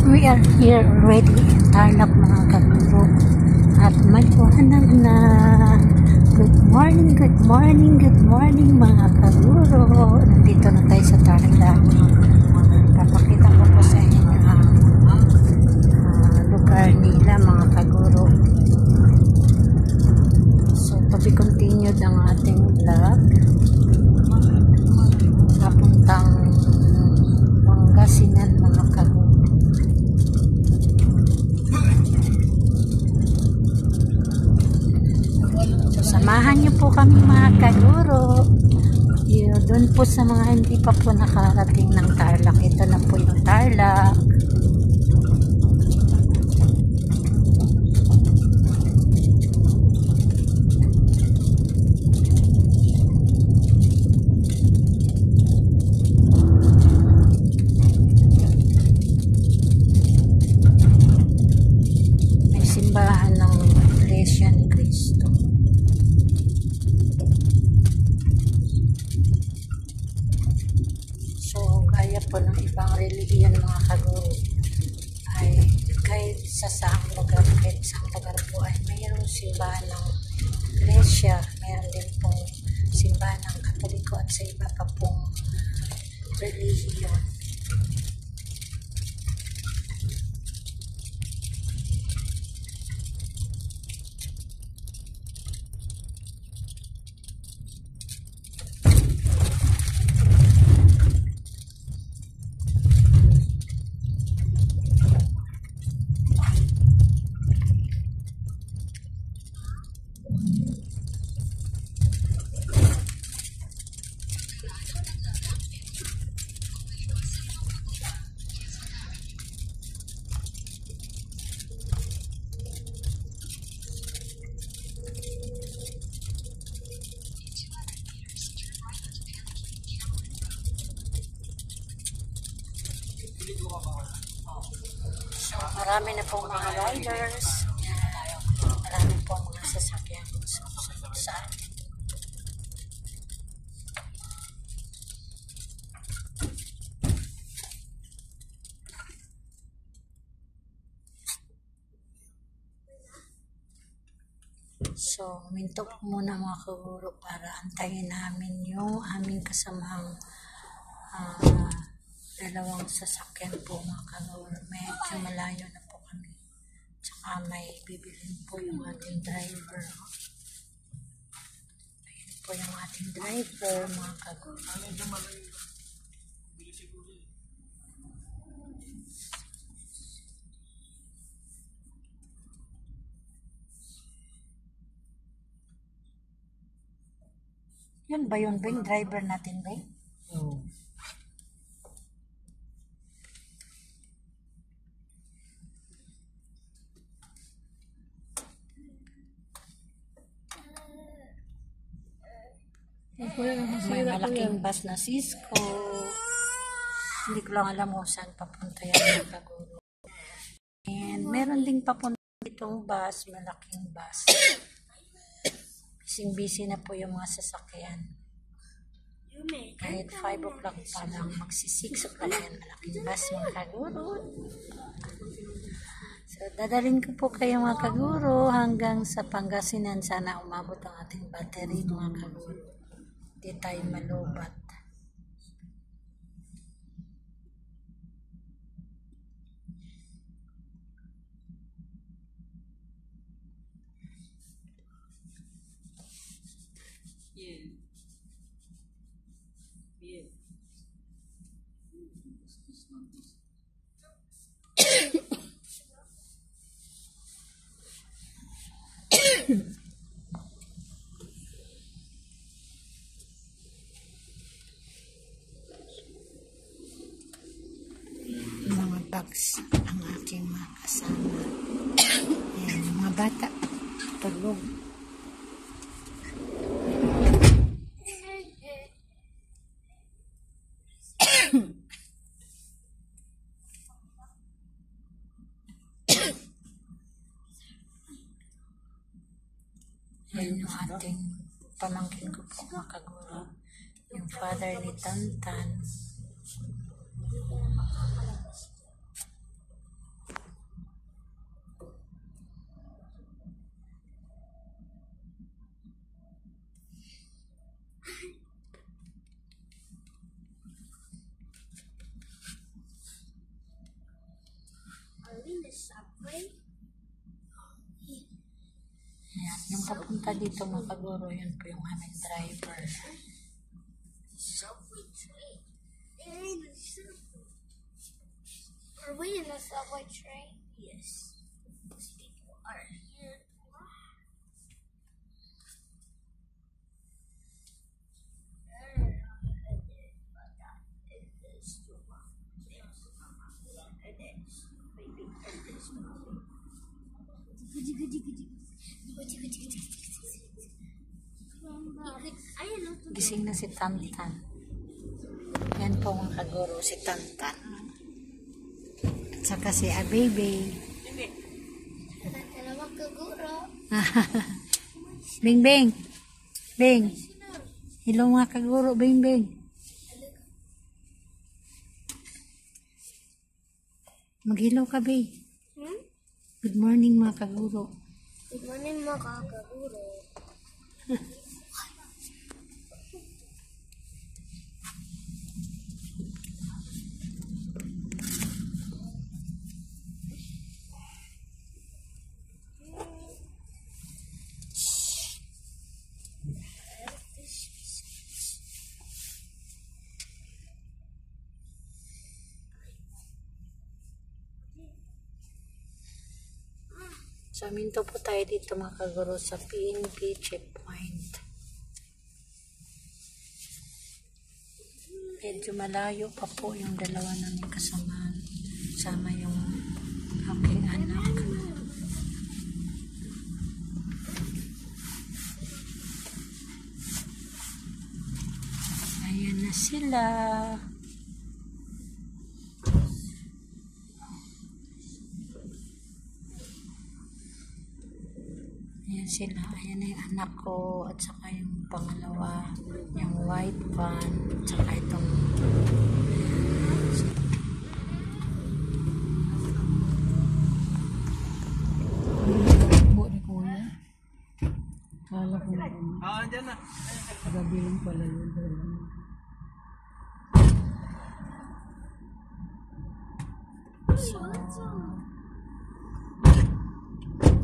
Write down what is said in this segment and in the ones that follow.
We are here already in Tarlac mga kaguro. At magbuhanag na. Good morning, good morning, good morning mga kaguro. Nandito na tayo sa Tarlac. Papakita ko po sa inyo ang lugar nila mga kaguro. So to be continued ang ating vlog. Papuntang Pangasinan mga kaguro. Samahan niyo po kami mga kaguro. Doon po sa mga hindi pa po nakarating ng Tarlac. Ito na po yung Tarlac. May simbahan ng Iglesia ni Cristo. Gaya po ng ibang relihiyon mga kaguro ay kahit sa saang lugar po ay mayroong simbahan ng Iglesia, mayroon din pong simbahan ng Katoliko at sa iba pa pong relihiyon. So, marami na pong mga riders. Marami pong mga sasakyan sa atin. So, minto po muna mga kaguro para antayin namin yung aming kasamang dalawang sasakyan po mga kaguro. Medyo malayo na po kami. Tsaka may bibilin po yung ating driver. Ayan po yung ating driver mga kaguro. Yun ba yun ba yung driver natin ba? Oo. May malaking bus na Cisco. Hindi ko lang alam kung saan papunta yan mga kaguro. And meron ding papunta itong bus, malaking bus. Busy na po yung mga sasakyan. Kahit 5 o'clock pa lang, magsi 6 o'clock yan, malaking bus mga kaguro. So, dadalhin ko po kayo mga kaguro hanggang sa Pangasinan. Sana umabot ang ating battery mga kaguro. Hindi tayo malubat. Mga bags ang aking mga kasama. Ayan, mga bata tulog. Ayan yung ating pamangkin ko po mga kaguro. Yung father ni Tantan. Ayan, yung papunta dito mga kaguro, yun po yung aming driver. Subway train. Are we in a subway train? Yes. These people are here. Gising na si Tantan. Yan po mga kaguro, si Tantan. At saka si Abebe. Dalawang kaguro. Bing Bing. Bing. Hello mga kaguro, Bing Bing. Mag-hello ka, Bing. Good morning mga kaguro. Good morning mga kaguro. So, minto po tayo dito mga kaguro sa PNP checkpoint. Medyo malayo pa po yung dalawa namin kasama. Sama yung aking anak. Ayan na sila. Ayan sila. Ayan na yung anak ko at saka yung pangalawa, yung white van, at saka itong buo ni kuya. Kala ko na Andyan na. kagabiling pala yun. So,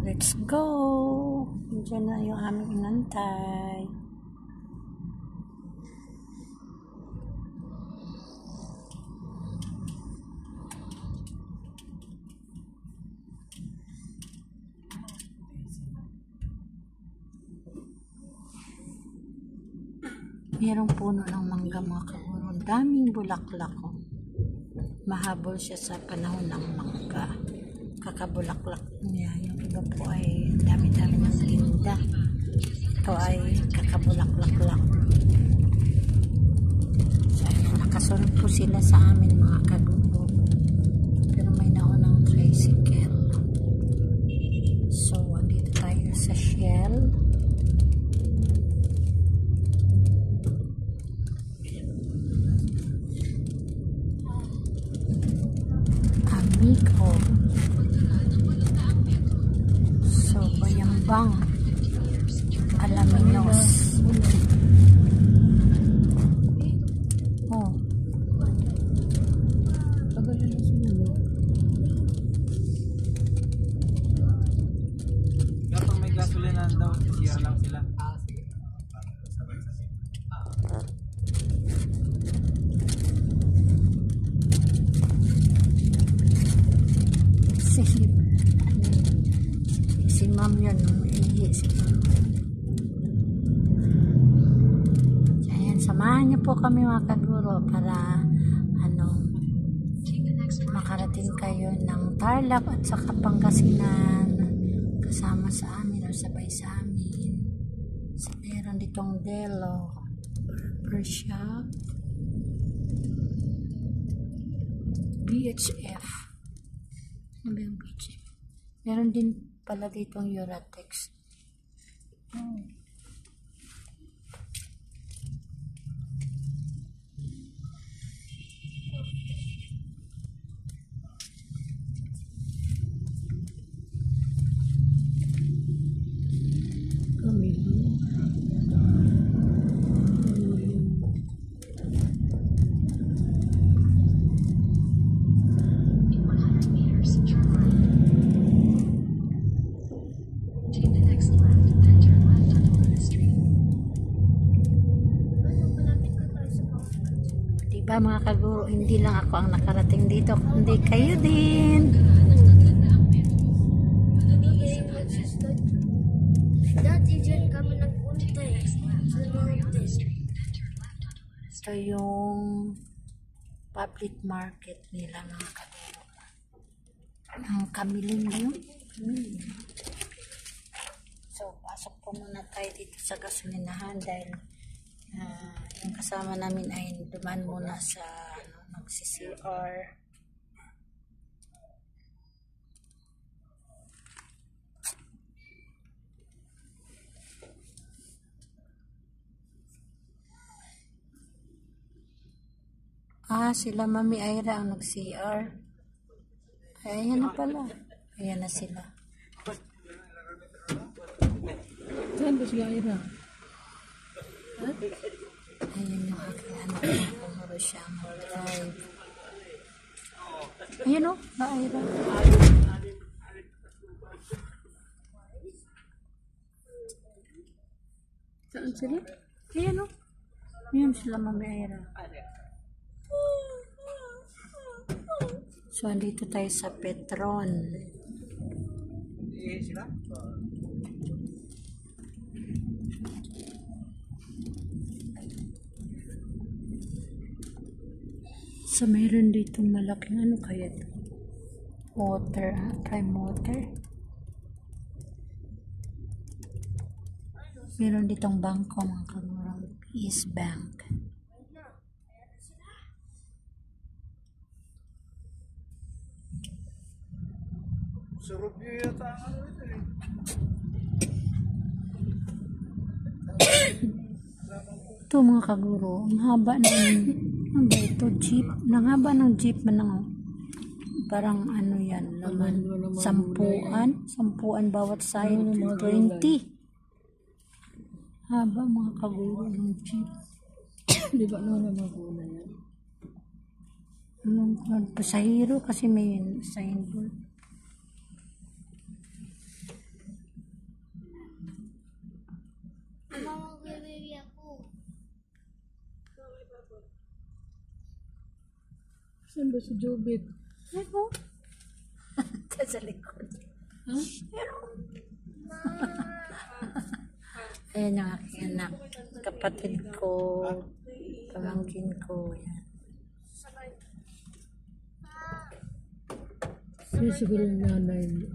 let's go! Diyan na yung aming inantay. Merong puno ng mangga mga kaguro. Daming bulaklak ko. Mahabol siya sa panahon ng mangga. Kakabulaklak niya. Yung iba po ay dami-dami ng linda. Ito ay kakabulaklak lang. So, nakasunod po sila sa amin mga kaguro. Pero may naunang tricycle. So, dito tayo sa Shell. Amigo. So, Bayambang. Alaminos. Oh. Kapag may gasolinahan daw, siya lang sila. Si ma'am yun, iihi si ma'am. Ayan, samahan niyo po kami mga kaguro para makarating kayo ng Tarlac at saka Pangasinan kasama sa amin o sabay sa amin. So, meron ditong Delo Barber Shop, BHF. Ano ba yung BHF? Meron din pala ditong Uratex. Wala mga kaguro, hindi lang ako ang nakarating dito, kundi kayo din. Dati dyan kami nagpunta eh. Sa Nortes. Ito yung public market nila mga kaguro. Ang Kamiling yun. So, pasok po muna tayo dito sa gasolinahan dahil yung kasama namin ay duman muna sa mag-CCR. Sila Mami Ira ang nag-CR. Ay, ayan na pala. Ayan na sila. Saan ba sila Ira? Ayan yung aking anak na kumuro siya mag-drive. Ayan o, ba Ira? Saan sila? Ayan o. Ayan sila Mami Ira. So, andito tayo sa Petron. Sila? So, mayroon ditong malaking ano kaya ito? Water, prime water. Meron ditong bangko mga kagurang East Bank. Sarap yun yata ang ano ito eh. Ito mga kaguro, ang haba ng ano ba ito, jeep. Ang haba ng jeep man ng parang ano yan, naman, sampuan bawat side, 20. Haba mga kaguro ng jeep. Di ba naman maguna yan? Pasahero kasi may signboard. Mama, baby ako. Saan ba si Jobit? Ano? Sa likod. Ha? Ayan yung aking anak. Kapatid ko, pamangkin ko. Yan. Sino siguro yung nanay mo?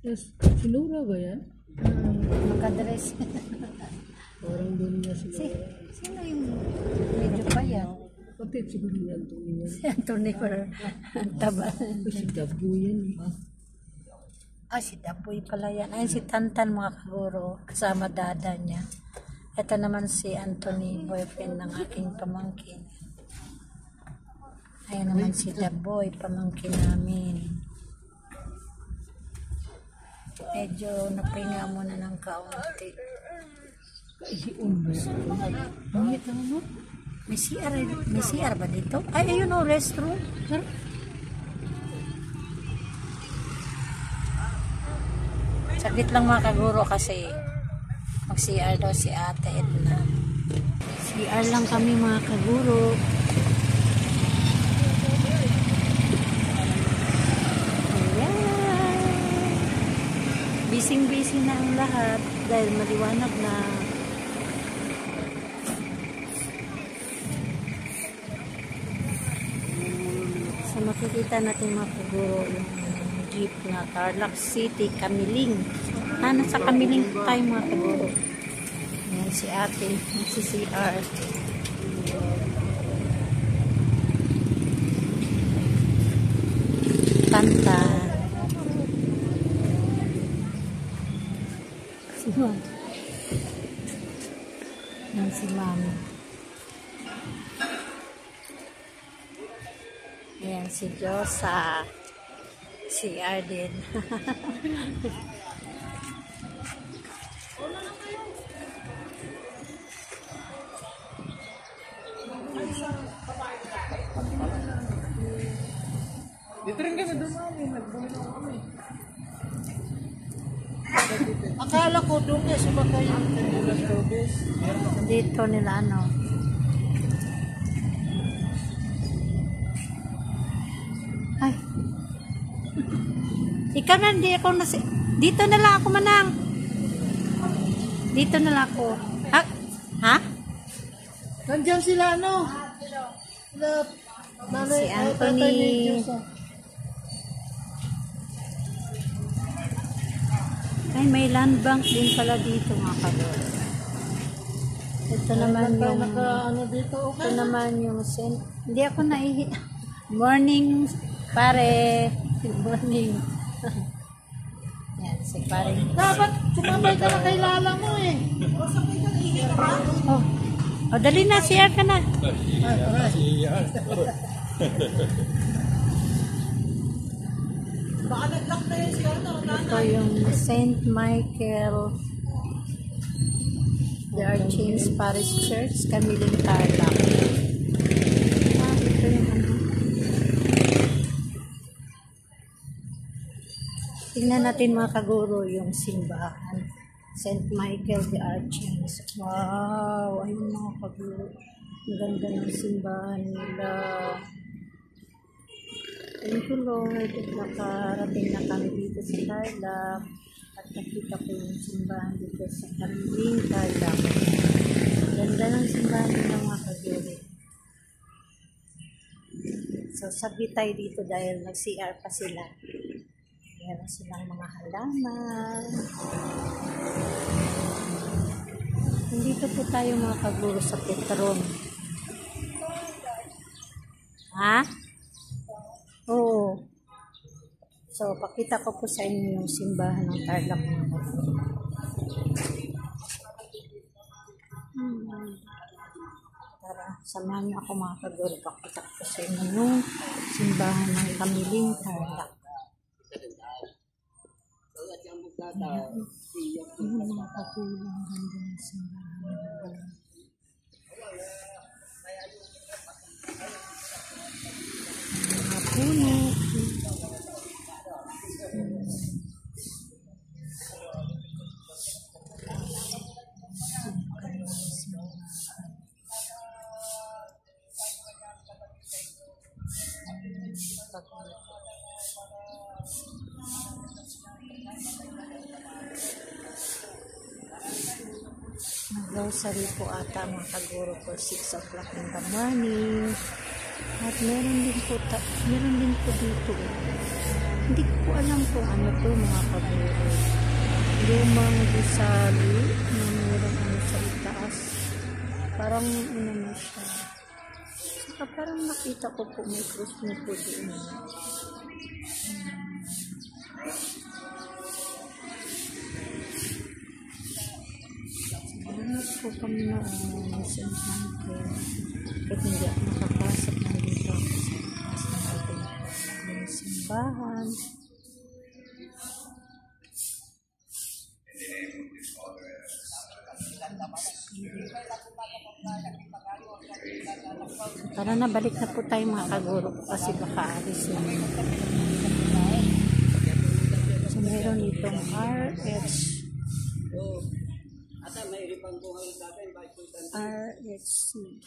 Yes, sinura ba yan? Makadress. Parang doon niya siguro. Sino yung medyo payat? Kapit siguro yan doon niya. Si Anthony or taba. Si Dabu yan eh. Si Daboy pala yan. Ayun si Tantan mga kaguro. Kasama dada niya. Ito naman si Anthony, boyfriend ng aking pamangkin. Ayun naman si Daboy, pamangkin namin. Medyo napahinga muna ng kaunti. May CR ba dito? Ay, ayun o, restroom. Saglit lang mga kaguro kasi mag-CR daw si Ate Edna. CR lang kami mga kaguro. Busy na ang lahat dahil maliwanag na. So makikita natin mga kaguro yung jeep na Tarlac City, Kamiling. Nasa Kamiling tayo mga kaguro. Ayan si Ate, si CR. Tanta. Yan si Mami. Ayan si Josa. Si Arden. Dito rin kami dumami. Nagbalik ako kami. Akala ko doon kayo sumakay yung Tinilas Tobes. Dito nila ano. Ay. Ikaw na, hindi ako nasi... Dito na lang ako manang. Dito na lang ako. Ha? Ha? Nandiyan sila ano? Sila, Si Anthony. tatay ni Diyos, ah. Ay, may land bank din pala dito mga kalor. Ito naman Tayo yung... ano dito, Ito okay. naman yung... Hindi ako naihi... Morning, pare. Good morning. Yan, si pare. Dapat sumabay ka na kay Lala mo eh. Oh. Oh, dali na, share ka na. Ito yung Saint Michael the Archangel Parish Church, Camiling Tarlac. Ah, ito yung ano. Tingnan natin mga kaguro yung simbahan. Saint Michael the Archangel. Wow! Ayun mga kaguro. Ang ganda ng simbahan nila. Thank you Lord. Nakarating na kami dito sa Tarlac. At nakita ko yung simbahan dito sa Camiling Tarlac. Ganda ng simbahan nila mga kaguro. So sabi tayo dito dahil nag-CR pa sila. Meron silang mga halaman. Nandito po tayo mga kaguro sa Petron. Ha? Oo. So, pakita ko po sa inyo yung simbahan ng Tarlac mga kaguro. Tara, samahan niyo ako mga kaguro. Pakita ko sa inyo yung simbahan ng Camiling Tarlac. Ayan mga kaguro, ang ganda ng simbahan. Mga puno. Nag-grocery po ata mga kaguro for 6 o'clock in the morning. At meron din po dito. Hindi ko po alam kung ano to mga kaguro. Lumang gusali na meron ano sa itaas. Parang ano na siya. Saka parang nakita ko po may cross na po doon. Hanap po kami na St. Michael. Kahit hindi ako nakapasok nandito ako sa taas ng ating simbahan. Tara na, balik na po tayo mga kaguro kasi baka alis na. So meron itong RHC. Islip.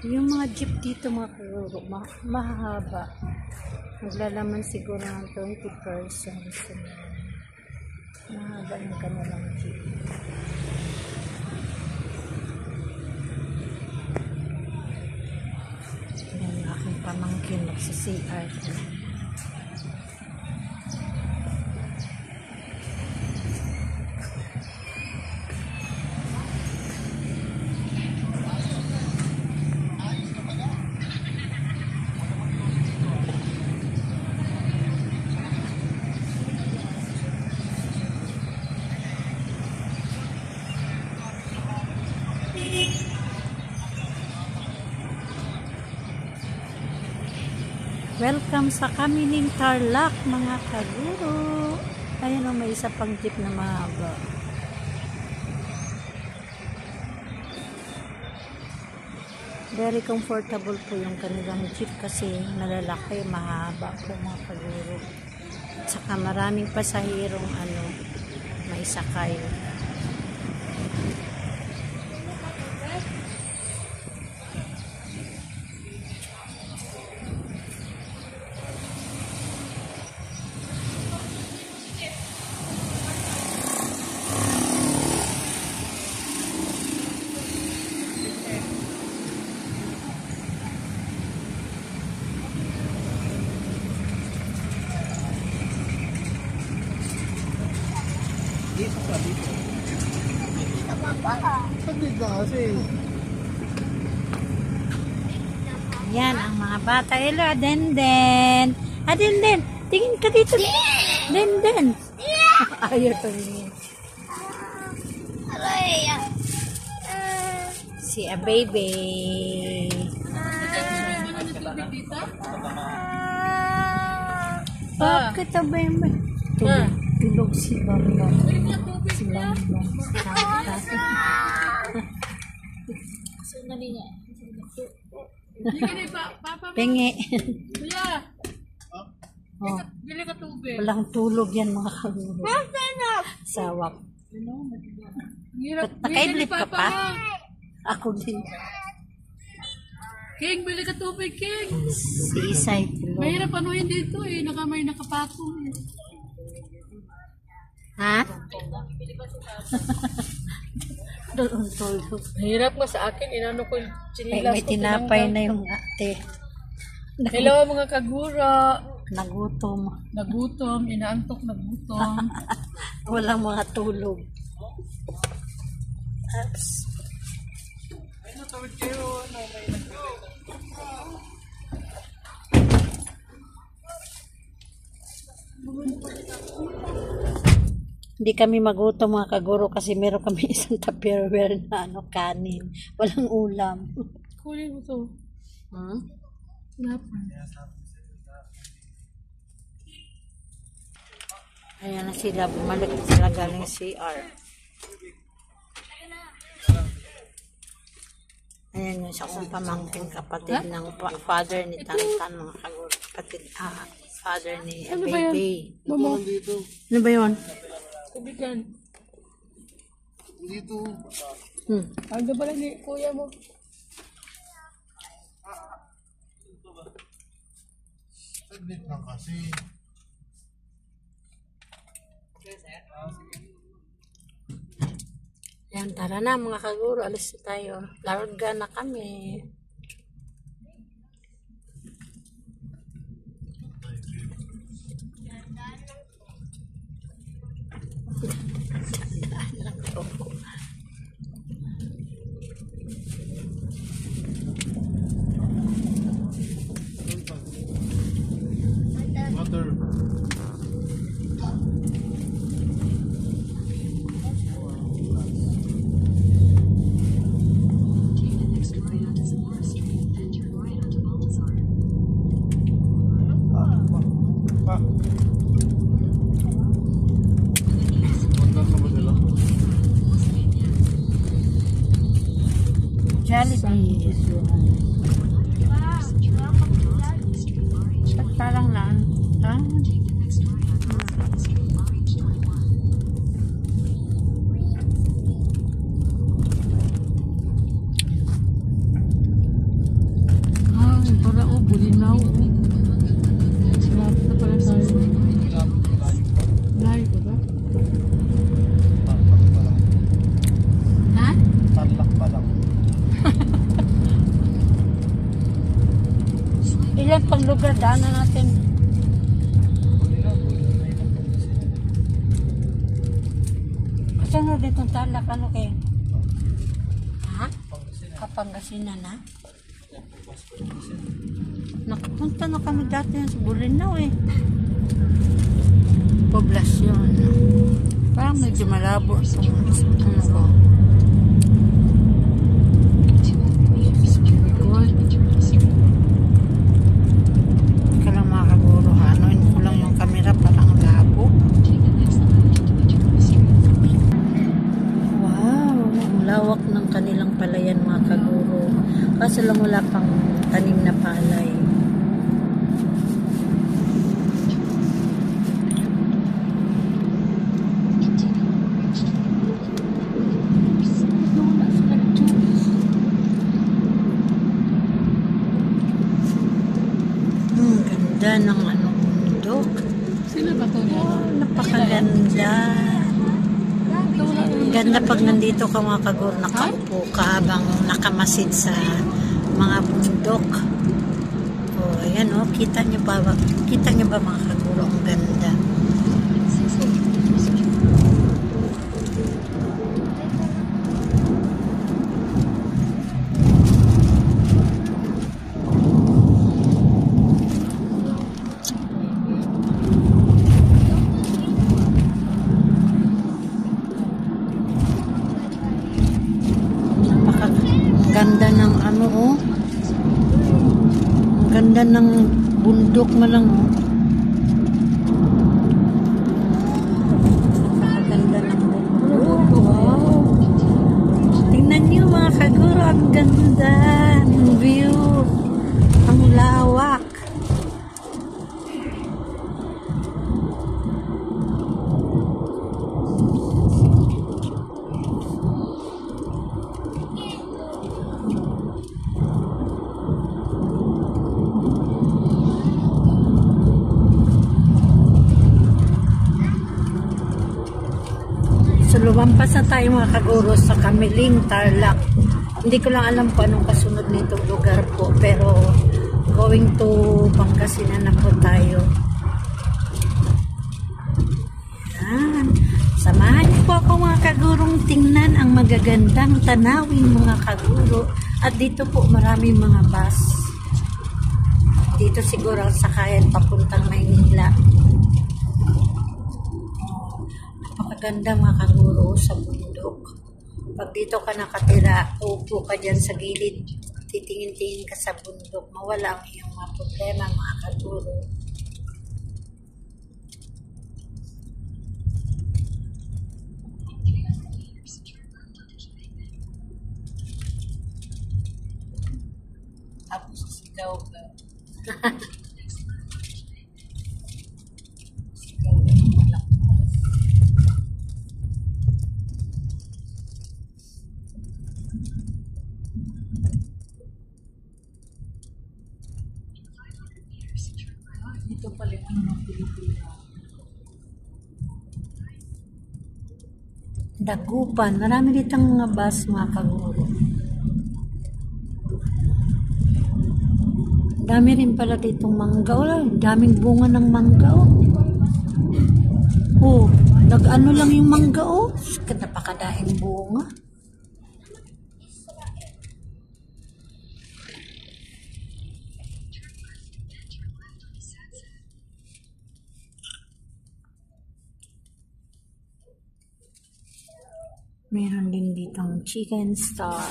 Yung mga jeep dito mga kaguro, mahaba. Naglalaman siguro ng 20 persons. Mahaba yung kanilang jeep. Yan yung aking pamangkin magsa-CR. Welcome sa Kamining Tarlac, mga kaguro. Ayun o, may isa pang jeep na mahaba. Very comfortable po yung kanilang jeep kasi malalaki, mahaba po mga kaguro. At saka maraming pasahirong may sakay. Dito pa, dito. Saglit lang kasi. Yan ang mga bata. Hello, Adenden. Adenden, tingin ka dito. Adenden. Ayaw tumingin. Si a baby. Bakit a baby? Tulog si Bambang. Si Bambang. Pengi. Oh. Walang tulog yan mga kaguro. Sawak. Nakaidlip ka pa? Ako din. King, bili ka tubig, King. Si Isay tulog. Mahirap anuhin dito eh. May nakapako. Ha? Doon tulog. Mahirap nga sa akin. Inano ko yung chinilas. May tinapay na yung ate. Hello mga kagura. Nagutom. Nagutom. Inaantok, nagutom. Walang mga tulog. Oops. Ay, natawid kayo. May Hindi kami magutom mga kaguro kasi meron kami isang tupperware na kanin. Walang ulam. Kunin mo to. Hmm? Tinapay. Ayan na sila. Bumalik na sila galing CR. Ayan yung sa kong pamangkin kapatid ng father ni Tantan mga kaguro. Kapatid, father ni Ano ba yun? baby. Mama. dito. Ano ba yun? Tubigan. Dito. Ano ba lang ni kuya mo? Saglit lang kasi. Ayan, tara na mga kaguro. Alis na tayo. Larga na kami. Water. Pa. Punta ka ba sila? Jollibee. Ba't parang lang? Ha? Ay, para bulinaw. Malapit na pala tayo. Layo ba ba? Tarlac pa lang. Ha? Tarlac pa lang. Ilan pang lugar daanan natin? Kasunod itong Tarlac, ano kayo? Ha? Kapangasinan na? Nakapunta na kami dati sa Bulinaw eh. Poblasyon. Parang medyo malabo itong ano ko. Teka lang lawak ng kanilang palayan mga kaguro. Kaso lang wala pang tanim na palay. Ganda ng bundok. Sila ba to niya? Napakaganda. Ganda pag nandito ka mga kaguro, nakaupo ka habang nakamasid sa mga bundok. Oh, ayan oh, kita nyo ba mga kaguro, ang ganda. Ganda ng oh. Ganda ng bundok mo lang oh. Napakaganda ng bundok. Wow. Tingnan niyo mga kaguro, ang ganda ng view. Ang lawak. So, lumampas na tayo mga kaguro sa Kamiling, Tarlac. Hindi ko lang alam kung anong kasunod nitong lugar po. Pero, going to Pangasinan na po tayo. Yan. Samahan niyo po ako mga kagurong tingnan ang magagandang tanawin mga kaguro. At dito po maraming mga bus. Dito siguro ang sakayan papuntang Maynila. Ganda mga kaguro sa bundok. Pag dito ka nakatira, upo ka dyan sa gilid, titingin-tingin ka sa bundok, mawala ang iyong mga problema mga kaguro. Tapos sigaw ka. Dito pala ang mga Pilipino. Dagupan. Marami ditong mga bus mga kaguro. Dami rin pala ditong mangga. Daming bunga ng mangga. Oh, nag-ano lang yung mangga oh. Napakadaing bunga. Meron din ditong Chicken Star.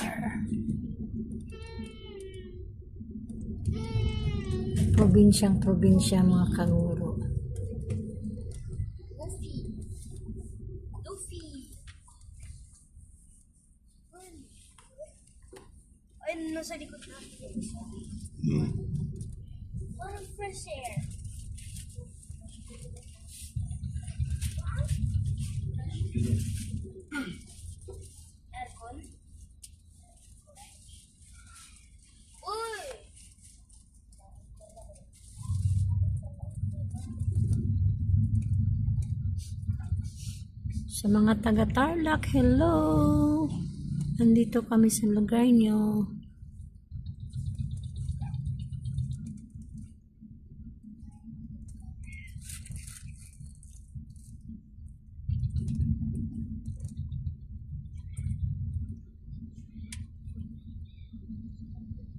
Probinsyang-probinsya mga kaguro. Ay, nasa likod na. What a fresh air. Aircon. Uy! Sa mga taga-Tarlac, hello! Nandito kami sa lugar nyo.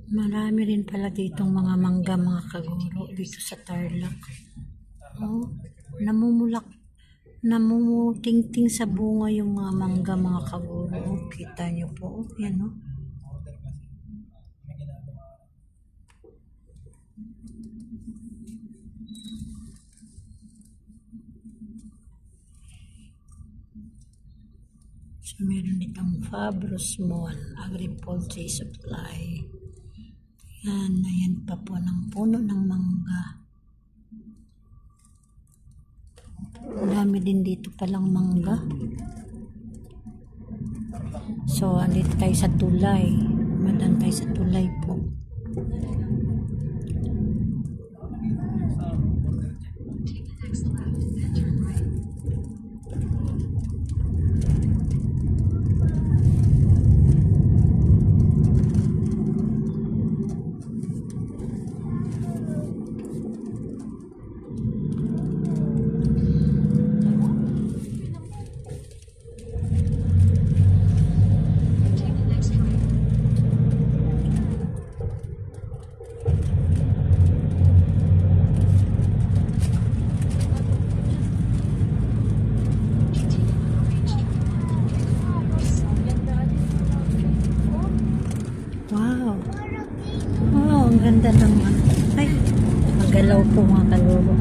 Marami rin pala ditong mga mangga mga kaguro dito sa Tarlac. Oh, namumutingting sa bunga yung mga mangga mga kaguro. Oh, kita nyo po. Oh, yan oh. Meron ditong Fabros Mall, Agri-Poultry Supply. Yan, ayan pa po ng puno ng mangga. Dami din dito palang mangga. So, andito tayo sa tulay. Madan tayo sa tulay po. Wow. Wow, ang ganda ng ay, magalaw po mga kaluro.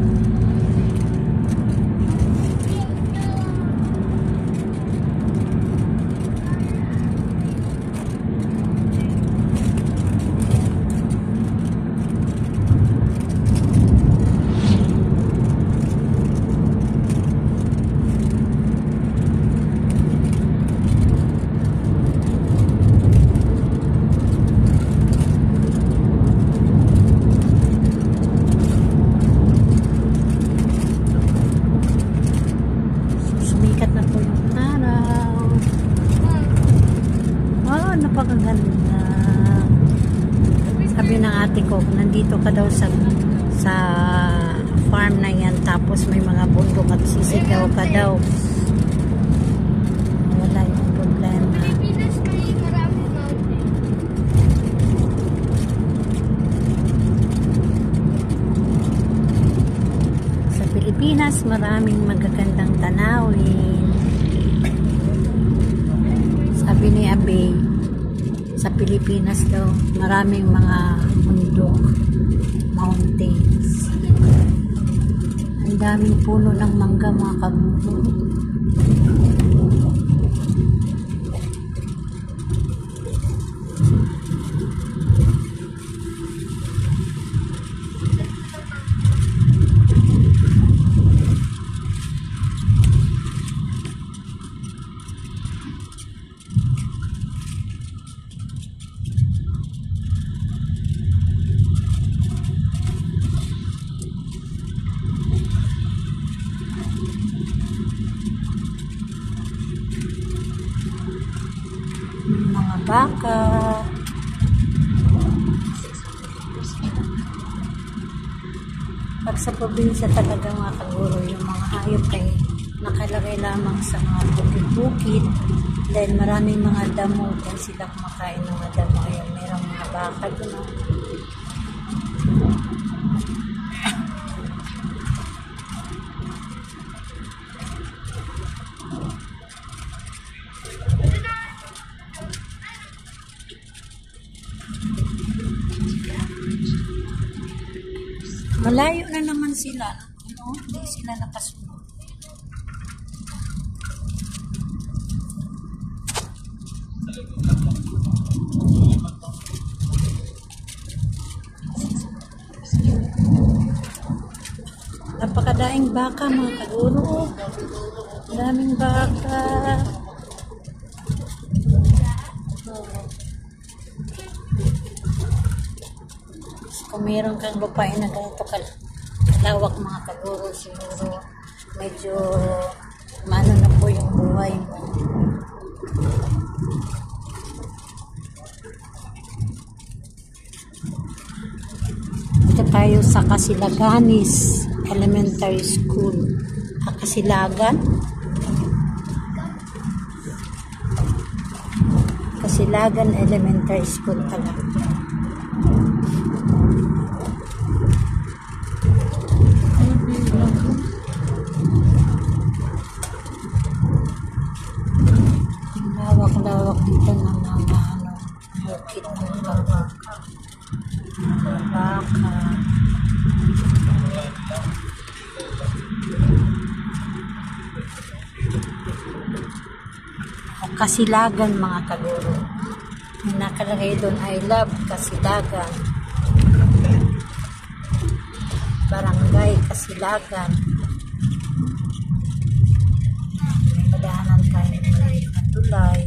Sumikat na po yung araw. Wow, napakaganda. Sabi ng ate ko, nandito ka daw sa farm na yan, tapos may mga bundok at sisigaw ka daw. Wala yung problema. Pilipinas may maraming mountain. Sa Pilipinas, maraming magagandang tanawin. Sabi ni Abe, sa Pilipinas daw, maraming mga bundok, mountains. Ang daming puno ng mangga mga kabundok. Mga baka. Pag sa probinsya talaga mga kaguro, yung mga hayop ay nakalagay lamang sa mga bukid-bukid dahil maraming mga damo dahil sila kumakain ng mga damo. Ayun, mayroong mga baka doon. Malayo na naman sila. Ano? Hindi sila nakasunod. Napakadaing baka mga kaguro. Daming baka. Kung meron kang lupain na ganito kalawak mga kaguro, siguro medyo maano na po yung buhay mo. Ito tayo sa Casilaganes Elementary School. Kasilagan? Casilagan Elementary School talaga. Lawak-lawak dito ng mga bukid ng baka. Kasilagan mga kaguro. Yung nakalagay doon, I love Kasilagan. Barangay Kasilagan. Padaanan tayo ng tulay.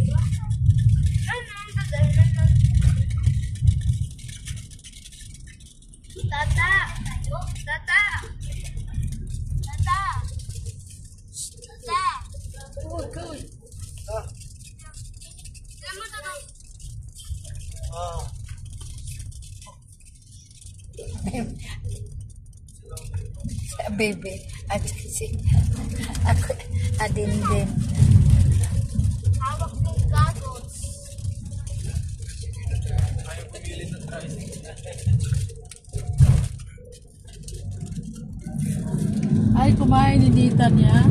Tata! Tata! Tata! Tata! Ah, Alam mo, Tata? ah. Bebe, at kasi ako, adin din. Hawak ng goggles. Ay, kumain ni Dita niya.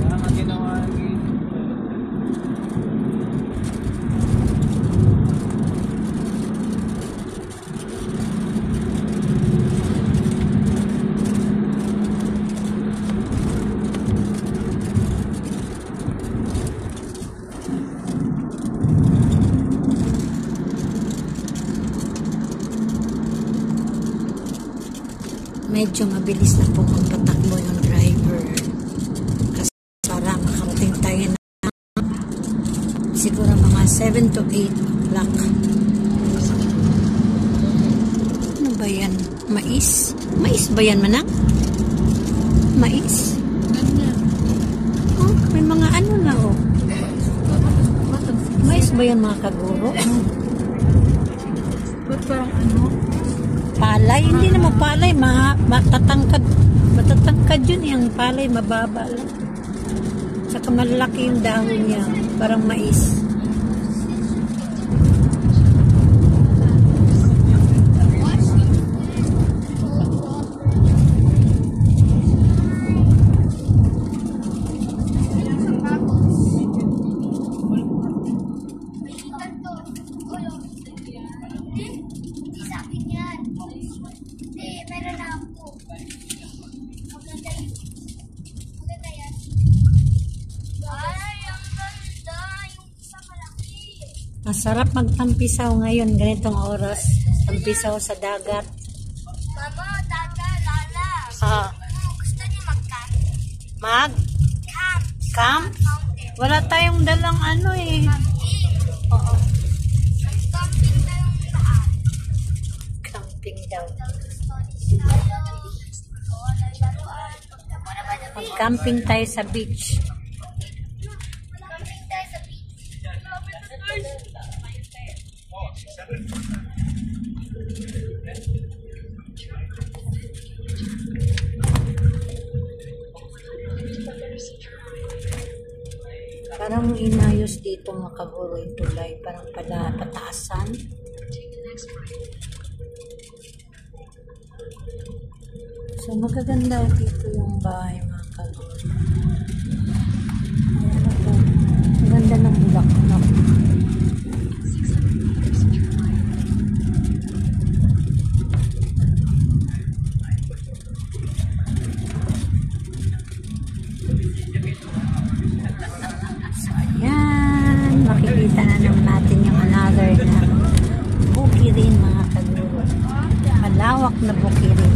Parang ang ginawa ng Medyo mabilis na po magpatakbo yung driver. Kasi para makarating tayo na siguro mga 7 to 8 o'clock. Ano ba yan? Mais? Mais ba yan, manak? Mais? Ganyan. Oh, may mga ano na oh. Mais ba yan mga kaguro? Ba't parang ano? Palay? Hindi naman palay. Matatangkad. Matatangkad yun. Yung palay mababa lang. Saka malaki yung dahon niya. Parang mais. Hindi sa akin yan. Hindi, meron na ako. Maganda yun. Maganda yan. Ay, ang ganda. Yung isa malaki. Masarap magtampisaw ngayon. Ganitong oras. Tampisaw sa dagat. Mama, Tata, Lala. Gusto niyo mag-camp? Mag? Camp. Camp? Mountain. Wala tayong dalang ano eh. Camping. Oo. Camping na yung lahat. Camping daw. Mag-camping tayo sa beach. Camping tayo sa beach. Parang inayos dito mga kaguro yung tulay. Parang pataasan. So magaganda dito yung bahay mga kaguro. Ayan ako. Ang ganda ng bulaklak. Ayan, makikita na naman natin yung another na bukirin mga kaguro. Malawak na bukirin.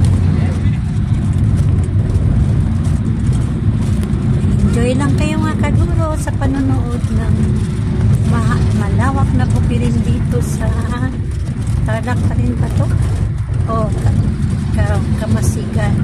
Enjoy lang kayo mga kaguro sa panonood ng malawak na bukirin dito sa Tarlac pa rin ba to? O, Kamasigan.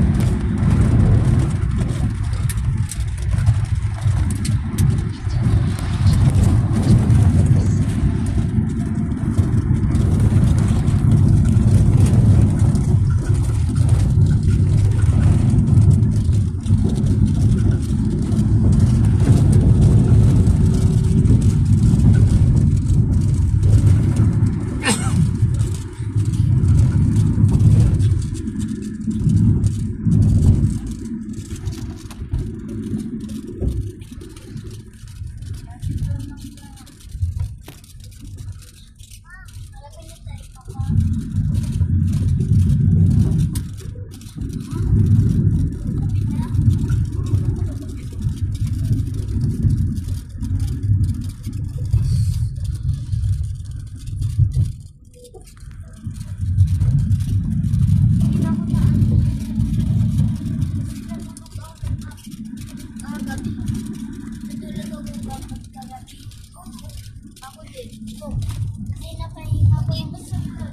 kagabi. Natulog ako kagabi. Oo. Ako din. Oo. Kasi napahinga ko yung boses ko.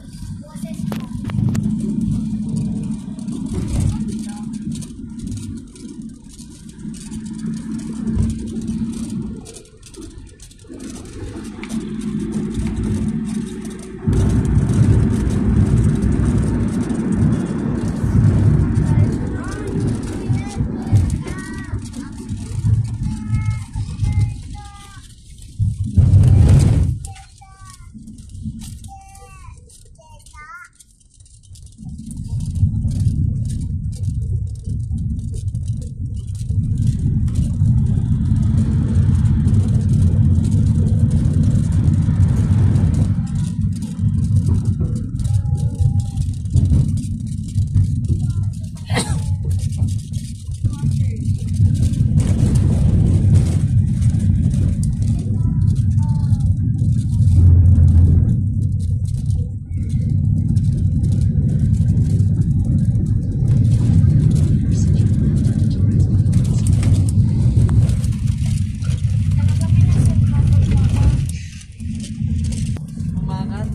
Umangan.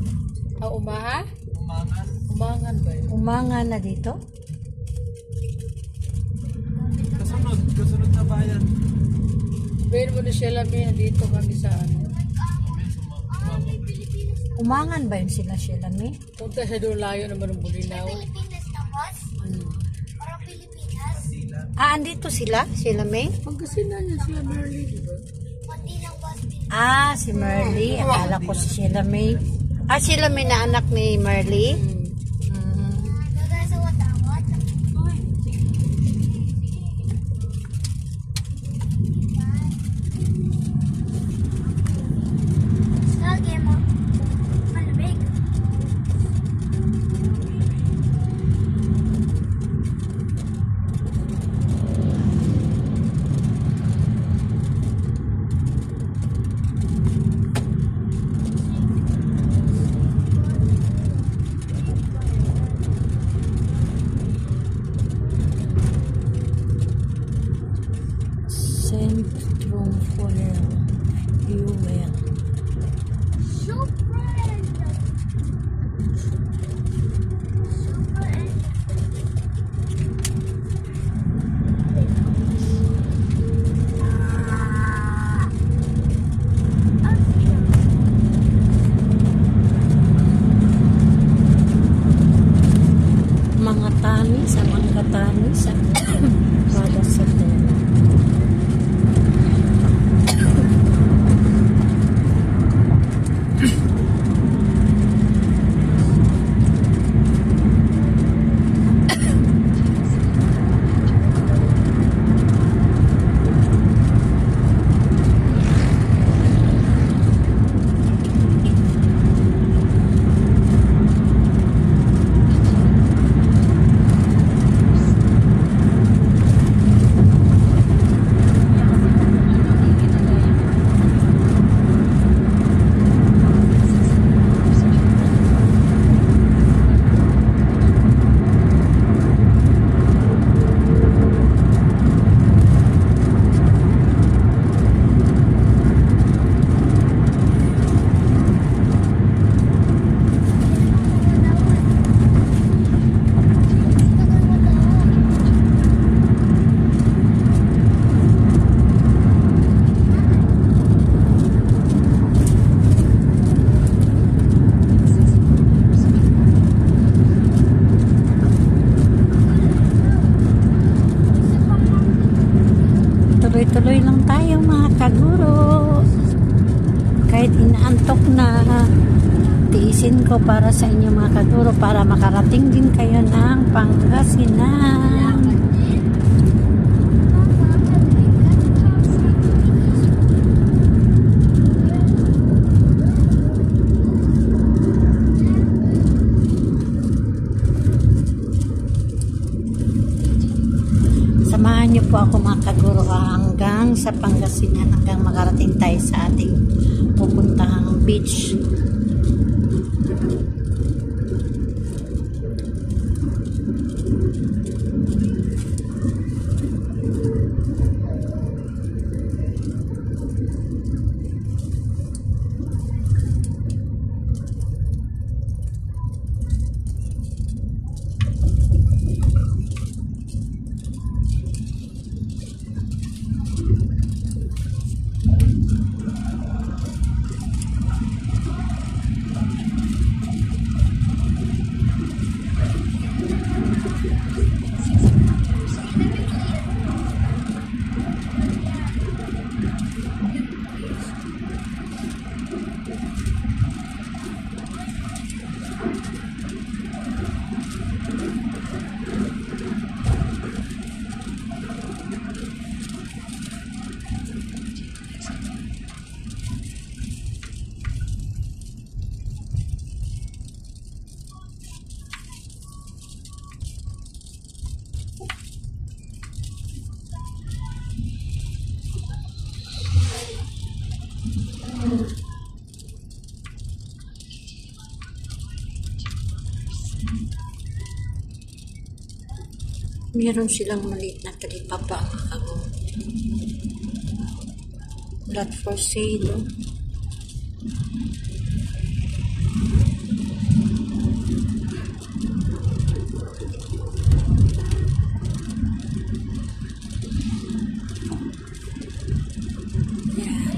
Umaha? Umangan. Umangan ba yun? Umangan na dito. Kasunod na bayan. Pwede mo na siya lamin dito kami sa ano. Umangan ba yun sila Shelami? Punta sa doon layo naman ng Bulinaw. Pilipinas na, boss? Parang Pilipinas. Andito sila? Shelami? Pagkasinan niya sila Merly, di ba? Hindi lang, boss. Si Merly. Akala ko si Shelami. Shelami na anak ni Merly. Daga sa watawat. Lagi mo. Malamig. Centrum Funeral. Fuel. Super. Mga tanis, mga tanis. Para sa tela. Tuloy-tuloy lang tayo mga kaguro. Kahit inaantok na, tiisin ko para sa inyo mga kaguro para makarating din kayo ng Pangasinan. Samahan niyo po ako mga kaguro hanggang sa Pangasinan, hanggang makarating tayo sa ating pupuntahang beach. Meron silang maliit na talipapa mga kaguro. Not for sale. Oh.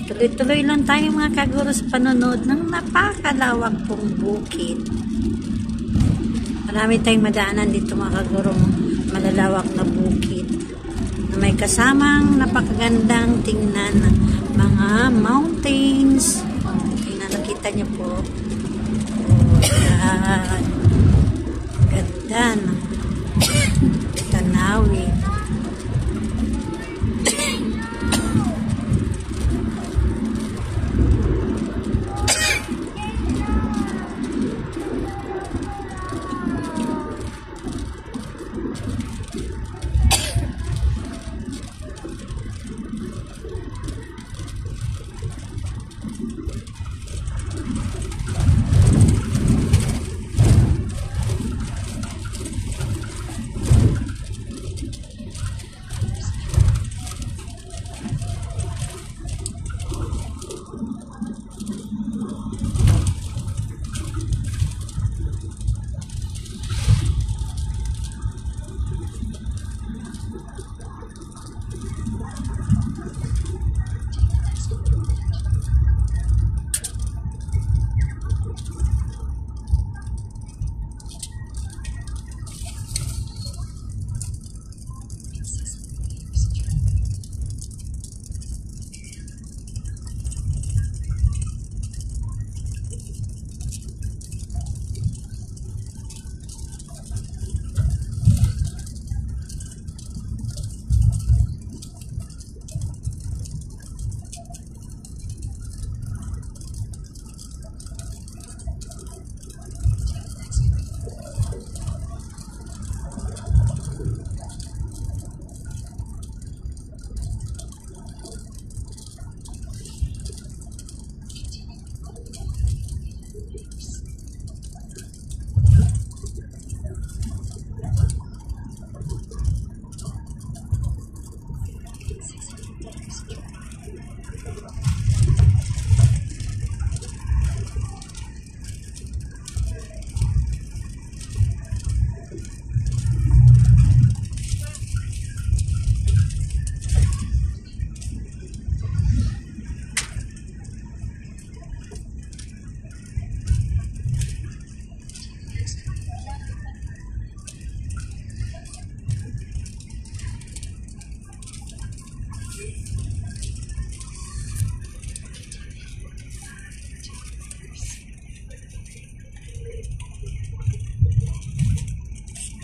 Tuloy-tuloy lang tayo mga kaguro sa panonood ng napakalawak pong bukid. Marami tayong madaanan dito mga kaguro, malalawak na bukid na may kasamang napakagandang tingnan mga mountains. Tingnan, nakita niyo po. Yan. Ganda ng tanawin.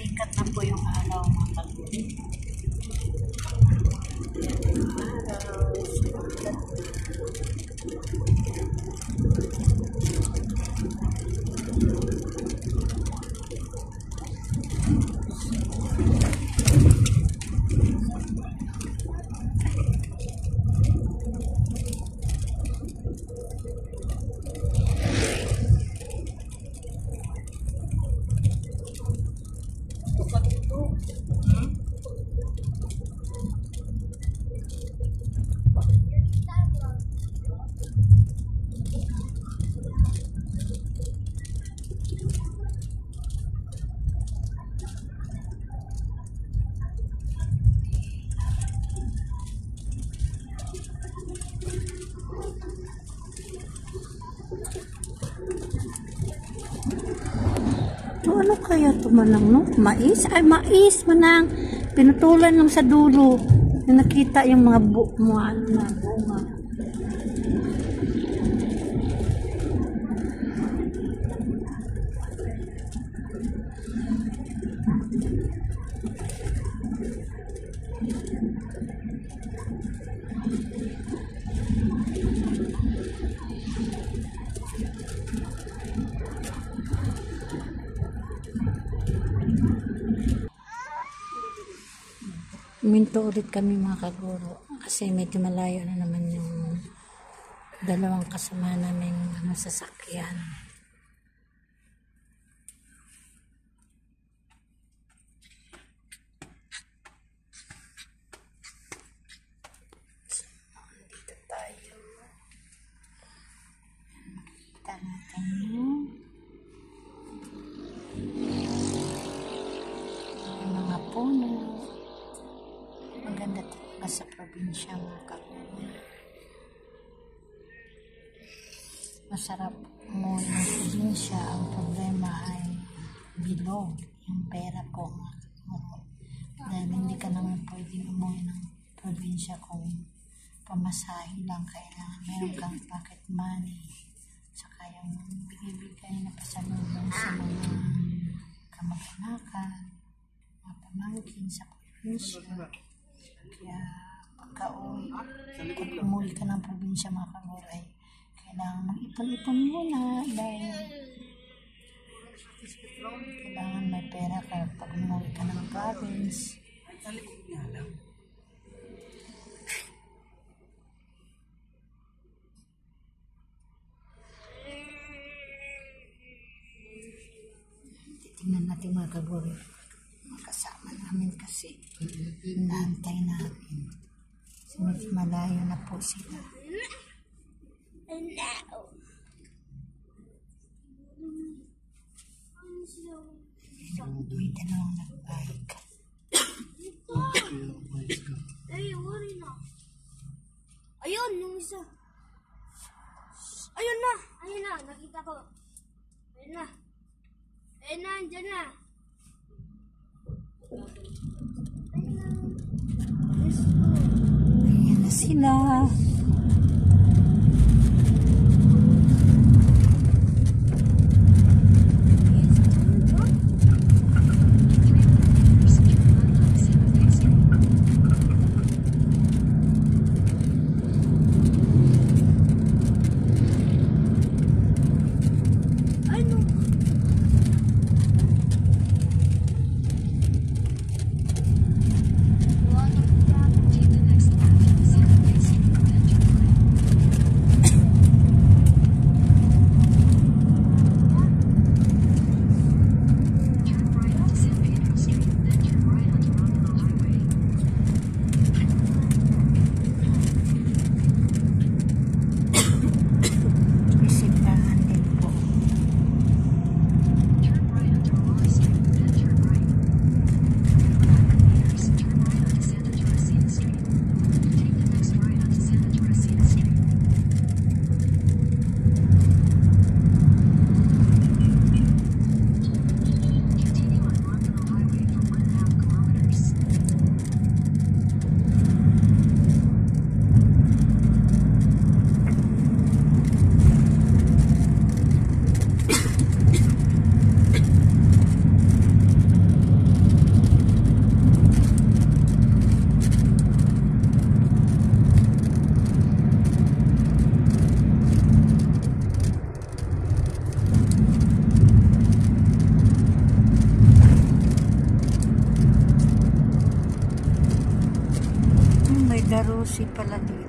Sikat na po yung araw mga kaguro. Ito, ano kaya ito manang, no? Mais? Ay, mais manang. Pinutulan lang sa dulo. Na nakita yung mga bunga. Minto ulit kami mga kaguro kasi medyo malayo na naman yung dalawang kasama naming sasakyan. sa probinsya mga kaguro. Masarap umuwi ng probinsya. Ang problema ay bilog, yung pera po mga kaguro. Dahil hindi ka naman pwedeng umuwi ng probinsya kung pamasahe lang. Kailangan meron kang pocket money. Saka yung bigay-bigay na pasalubong sa mga kamag-anakan, mga pamangkin sa probinsya. Kaya pagka umuwi ka ng probinsya mga kaguro ay kailangan mag-ipon-ipon muna dahil kailangan may pera ka pag umuwi ka ng province. Tingnan natin mga kaguro. Makasama namin kasi inaantay namin. So, malayo na po sila. May dalawang nagbike. Ayun, yung isa. Ayun na, nakita ko. Ayun na, andyan na. Ayan na sila. Darusi pala dito.